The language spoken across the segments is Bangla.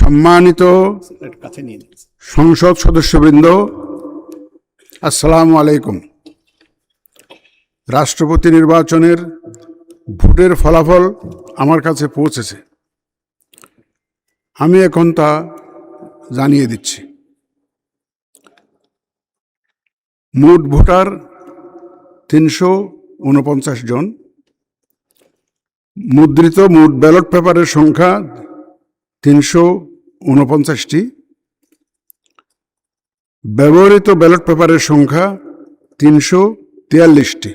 সম্মানিত সংসদ সদস্যবৃন্দ, আসসালামু আলাইকুম। রাষ্ট্রপতি নির্বাচনের ভোটের ফলাফল আমার কাছে পৌঁছেছে। আমি এখন তা জানিয়ে দিচ্ছি। মোট ভোটার ৩৪৯ জন। মুদ্রিত মোট ব্যালট পেপারের সংখ্যা ৩৪৯টি। ব্যবহৃত ব্যালট পেপারের সংখ্যা ৩৪৩টি।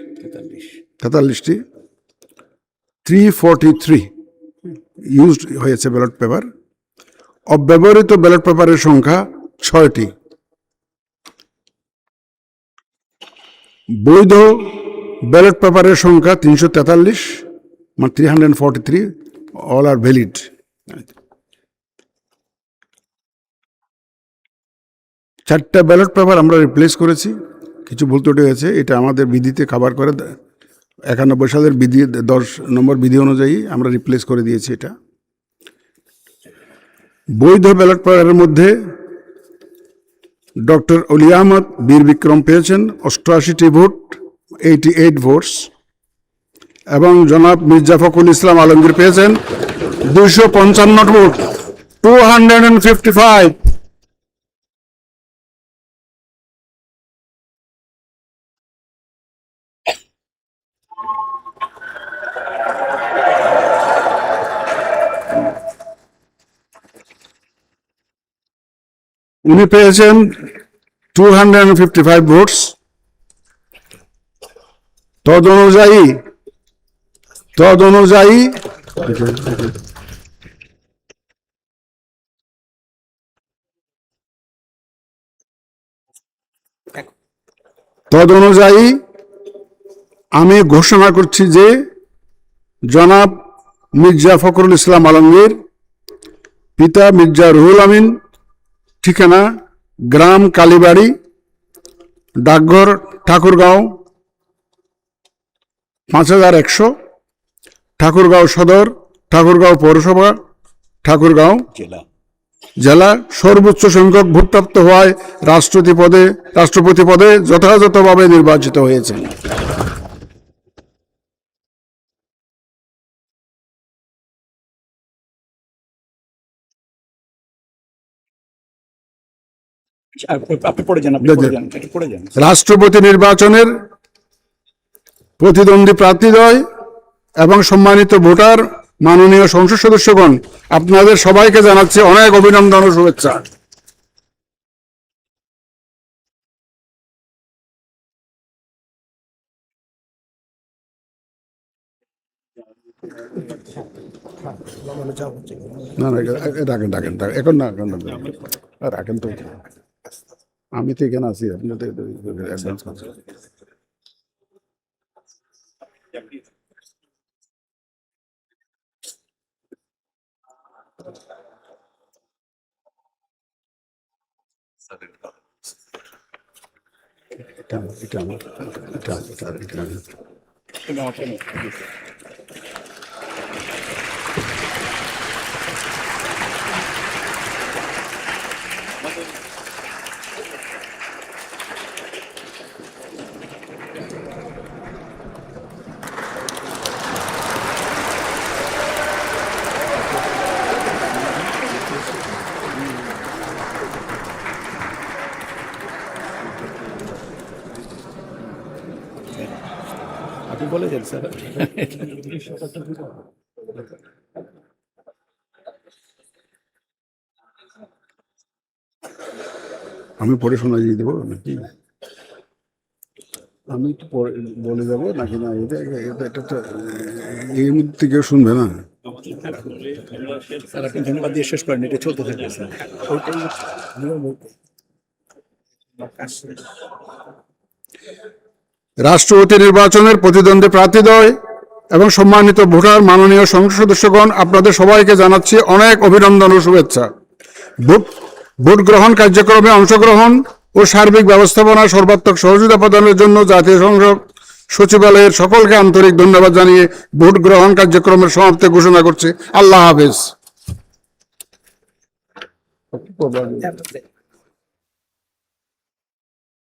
343 ইউজড হয়েছে ব্যালট পেপার। অব্যবহৃত ব্যালট পেপারের সংখ্যা 6টি। বৈধ ব্যালট পেপারের সংখ্যা 343, মানে 343, অল আর ভ্যালিড। চারটা ব্যালট পেপার আমরা রিপ্লেস করেছি, কিছু ভুল ত্রুটি হয়েছে। এটা আমাদের বিধিতে কভার করে 91 সালের বিধি 10 নম্বর বিধি অনুযায়ী আমরা রিপ্লেস করে দিয়েছি এটা। বৈধ ব্যালট পেপারের মধ্যে ডক্টর অলি আহমদ বীর বিক্রম পেয়েছেন 88টি ভোট, 88 ভোটস, এবং জনাব মির্জা ফখরুল ইসলাম আলমগীর পেয়েছেন 255 ভোট, 255। উনি পেয়েছেন 255 ভোটস। তদ অনুযায়ী আমি ঘোষণা করছি যে জনাব মির্জা ফখরুল ইসলাম আলমগীর, পিতা মির্জা রুহুল আমিন, ঠিকানা গ্রাম কালীবাড়ি, ডাকঘর ঠাকুরগাঁও 5100, ঠাকুরগাঁও সদর, ঠাকুরগাঁও পৌরসভা, ঠাকুরগাঁও জেলা, সর্বোচ্চ সংখ্যক ভোটপ্রাপ্ত হওয়ায় রাষ্ট্রপতি পদে যথাযথভাবে নির্বাচিত হয়েছেন। রাষ্ট্রপতি নির্বাচনের প্রতিদ্বন্দ্বী প্রার্থীদ্বয় এবং সম্মানিত ভোটার, মাননীয় সংসদ সদস্যগণ, আপনাদের সবাইকে জানাচ্ছি অনেক অভিনন্দন ও শুভেচ্ছা। এখন না রাখেন তো, আমি তো এখানে আছি। আপনি বলেছেন স্যার। আমি পরে শোনা দিয়ে দেবো নাকি? আমি একটু পরে বলে যাবো নাকি? না, এটা তো এই মুহূর্তে কেউ শুনবে না। স্যার আপনি ধন্যবাদ দিয়ে শেষ করেন, এটা চলতে থাকবে স্যার। রাষ্ট্রপতি নির্বাচনের প্রতিদ্বন্দ্বী প্রার্থীদ্বয় এবং সম্মানিত ভোটার, মাননীয় সংসদ সদস্যগণ, আপনাদের সবাইকে জানাচ্ছি অনেক অভিনন্দন ও শুভেচ্ছা। ভোট গ্রহণ কার্যক্রমে অংশগ্রহণ ও সার্বিক ব্যবস্থাপনা সর্বাত্মক সহযোগিতা প্রদানের জন্য জাতীয় সংসদ সচিবালয়ের সকলকে আন্তরিক ধন্যবাদ জানিয়ে ভোট গ্রহণ কার্যক্রমের সমাপ্তি ঘোষণা করছি। আল্লাহ হাফেজ। করবো।